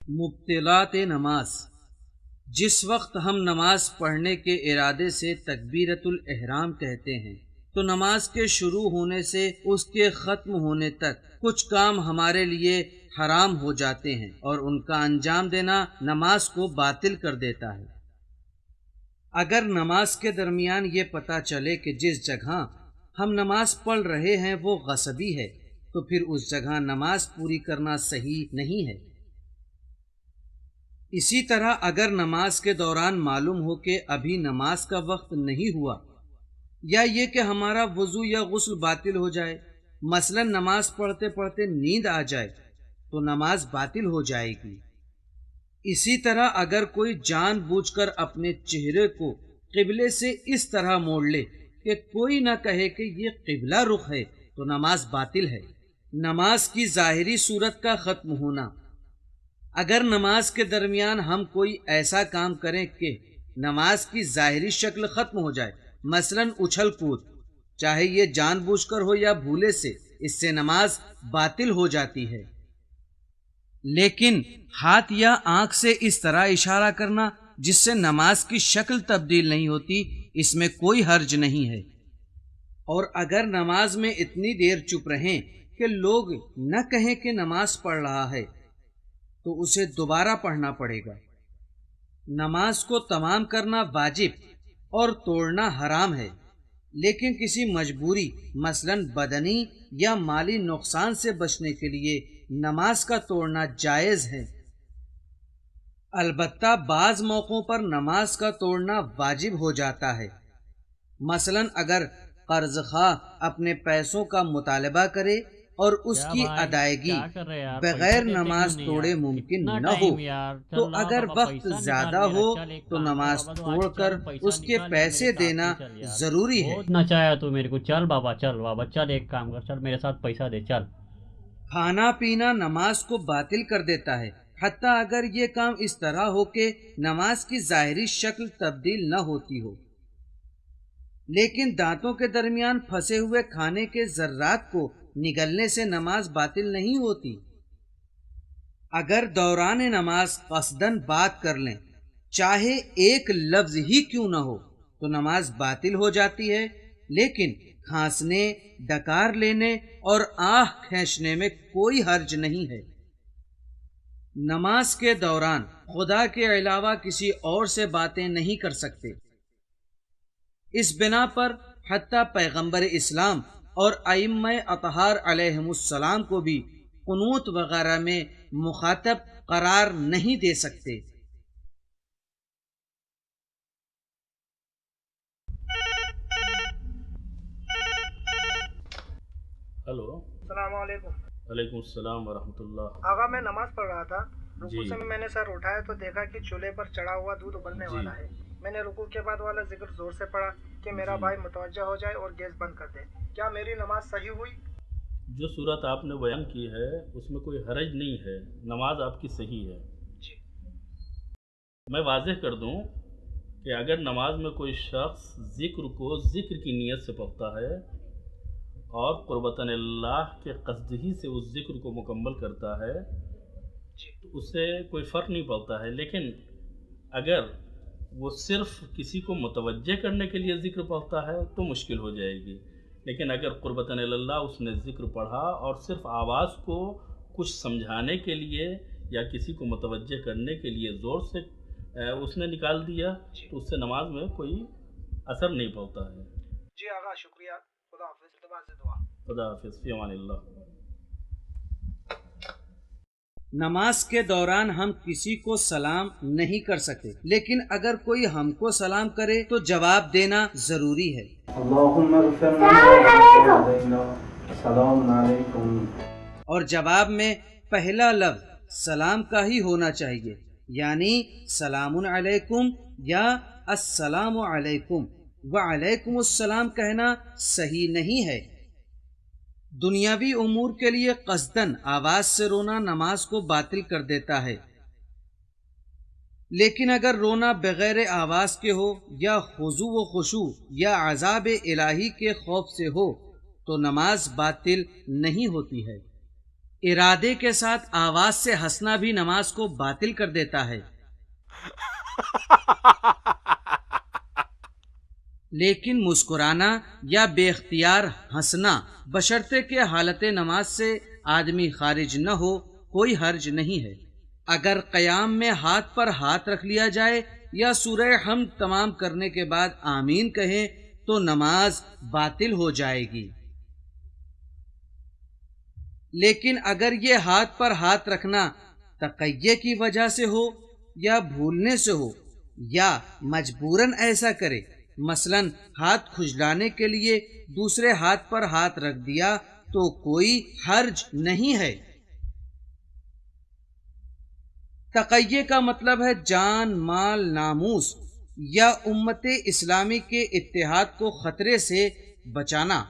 مبطلات نماز۔ جس وقت ہم نماز پڑھنے کے ارادے سے تکبیرۃ الاحرام کہتے ہیں تو نماز کے شروع ہونے سے اس کے ختم ہونے تک کچھ کام ہمارے لیے حرام ہو جاتے ہیں اور ان کا انجام دینا نماز کو باطل کر دیتا ہے۔ اگر نماز کے درمیان یہ پتہ چلے کہ جس جگہ ہم نماز پڑھ رہے ہیں وہ غصبی ہے تو پھر اس جگہ نماز پوری کرنا صحیح نہیں ہے۔ اسی طرح اگر نماز کے دوران معلوم ہو کہ ابھی نماز کا وقت نہیں ہوا یا یہ کہ ہمارا وضو یا غسل باطل ہو جائے، مثلا نماز پڑھتے پڑھتے نیند آ جائے تو نماز باطل ہو جائے گی۔ اسی طرح اگر کوئی جان بوجھ کر اپنے چہرے کو قبلے سے اس طرح موڑ لے کہ کوئی نہ کہے کہ یہ قبلہ رخ ہے تو نماز باطل ہے۔ نماز کی ظاہری صورت کا ختم ہونا۔ اگر نماز کے درمیان ہم کوئی ایسا کام کریں کہ نماز کی ظاہری شکل ختم ہو جائے، مثلا اچھل کود، چاہے یہ جان بوجھ کر ہو یا بھولے سے، اس سے نماز باطل ہو جاتی ہے۔ لیکن ہاتھ یا آنکھ سے اس طرح اشارہ کرنا جس سے نماز کی شکل تبدیل نہیں ہوتی، اس میں کوئی حرج نہیں ہے۔ اور اگر نماز میں اتنی دیر چپ رہیں کہ لوگ نہ کہیں کہ نماز پڑھ رہا ہے تو اسے دوبارہ پڑھنا پڑے گا۔ نماز کو تمام کرنا واجب اور توڑنا حرام ہے، لیکن کسی مجبوری مثلا بدنی یا مالی نقصان سے بچنے کے لیے نماز کا توڑنا جائز ہے۔ البتہ بعض موقعوں پر نماز کا توڑنا واجب ہو جاتا ہے، مثلا اگر قرض خواہ اپنے پیسوں کا مطالبہ کرے اور اس کی ادائیگی بغیر نماز توڑے ممکن نہ ہو تو اگر وقت زیادہ ہو تو نماز توڑ کر اس کے پیسے دینا ضروری ہے۔ نہ چاہے تو میرے کو چل بابا چل ایک کام کر، چل میرے ساتھ پیسہ دے چل۔ کھانا پینا نماز کو باطل کر دیتا ہے، حتیٰ اگر یہ کام اس طرح ہو کہ نماز کی ظاہری شکل تبدیل نہ ہوتی ہو۔ لیکن دانتوں کے درمیان پھنسے ہوئے کھانے کے ذرات کو نگلنے سے نماز باطل نہیں ہوتی۔ اگر دوران نماز قصداً بات کر لیں، چاہے ایک لفظ ہی کیوں نہ ہو، تو نماز باطل ہو جاتی ہے، لیکن کھانسنے، ڈکار لینے اور آہ کھینچنے میں کوئی حرج نہیں ہے۔ نماز کے دوران خدا کے علاوہ کسی اور سے باتیں نہیں کر سکتے۔ اس بنا پر حتیٰ پیغمبر اسلام اور ائمہ اطہار علیہم السلام کو بھی قنوت وغیرہ میں مخاطب قرار نہیں دے سکتے۔ ہلو، السلام علیکم۔ وعلیکم السلام ورحمۃ اللہ۔ آقا میں نماز پڑھ رہا تھا، رکوع سے میں نے سر اٹھایا تو دیکھا کہ چولہے پر چڑھا ہوا دودھ ابلنے والا ہے۔ میں نے رکوع کے بعد والا ذکر زور سے پڑھا کہ میرا بھائی متوجہ ہو جائے اور گیس بند کر دے۔ کیا میری نماز صحیح ہوئی؟ جو صورت آپ نے بیان کی ہے اس میں کوئی حرج نہیں ہے، نماز آپ کی صحیح ہے۔ جی۔ میں واضح کر دوں کہ اگر نماز میں کوئی شخص ذکر کو ذکر کی نیت سے پڑھتا ہے اور قربتاً اللہ کے قصد ہی سے اس ذکر کو مکمل کرتا ہے تو اس سے کوئی فرق نہیں پڑتا ہے، لیکن اگر وہ صرف کسی کو متوجہ کرنے کے لیے ذکر پڑھتا ہے تو مشکل ہو جائے گی۔ لیکن اگر قربتاً اللہ اس نے ذکر پڑھا اور صرف آواز کو کچھ سمجھانے کے لیے یا کسی کو متوجہ کرنے کے لیے زور سے اس نے نکال دیا تو اس سے نماز میں کوئی اثر نہیں پڑتا ہے۔ جی آقا شکریہ، خدا حافظ، دعا۔ خدا حافظ، فی امان اللہ۔ نماز کے دوران ہم کسی کو سلام نہیں کر سکتے، لیکن اگر کوئی ہم کو سلام کرے تو جواب دینا ضروری ہے۔ اللہم اغفر لنا، السلام علیکم۔ اور جواب میں پہلا لفظ سلام کا ہی ہونا چاہیے، یعنی سلام علیکم یا السلام علیکم۔ وعلیکم السلام کہنا صحیح نہیں ہے۔ دنیاوی امور کے لیے قصداً آواز سے رونا نماز کو باطل کر دیتا ہے، لیکن اگر رونا بغیر آواز کے ہو یا خضوع و خشوع یا عذاب الہی کے خوف سے ہو تو نماز باطل نہیں ہوتی ہے۔ ارادے کے ساتھ آواز سے ہنسنا بھی نماز کو باطل کر دیتا ہے، لیکن مسکرانا یا بے اختیار ہنسنا بشرطے کہ حالت نماز سے آدمی خارج نہ ہو کوئی حرج نہیں ہے۔ اگر قیام میں ہاتھ پر ہاتھ رکھ لیا جائے یا سورہ حمد تمام کرنے کے بعد آمین کہیں تو نماز باطل ہو جائے گی، لیکن اگر یہ ہاتھ پر ہاتھ رکھنا تقیہ کی وجہ سے ہو یا بھولنے سے ہو یا مجبوراً ایسا کرے، مثلا ہاتھ کھجلانے کے لیے دوسرے ہاتھ پر ہاتھ رکھ دیا تو کوئی حرج نہیں ہے۔ تقیہ کا مطلب ہے جان، مال، ناموس یا امت اسلامی کے اتحاد کو خطرے سے بچانا۔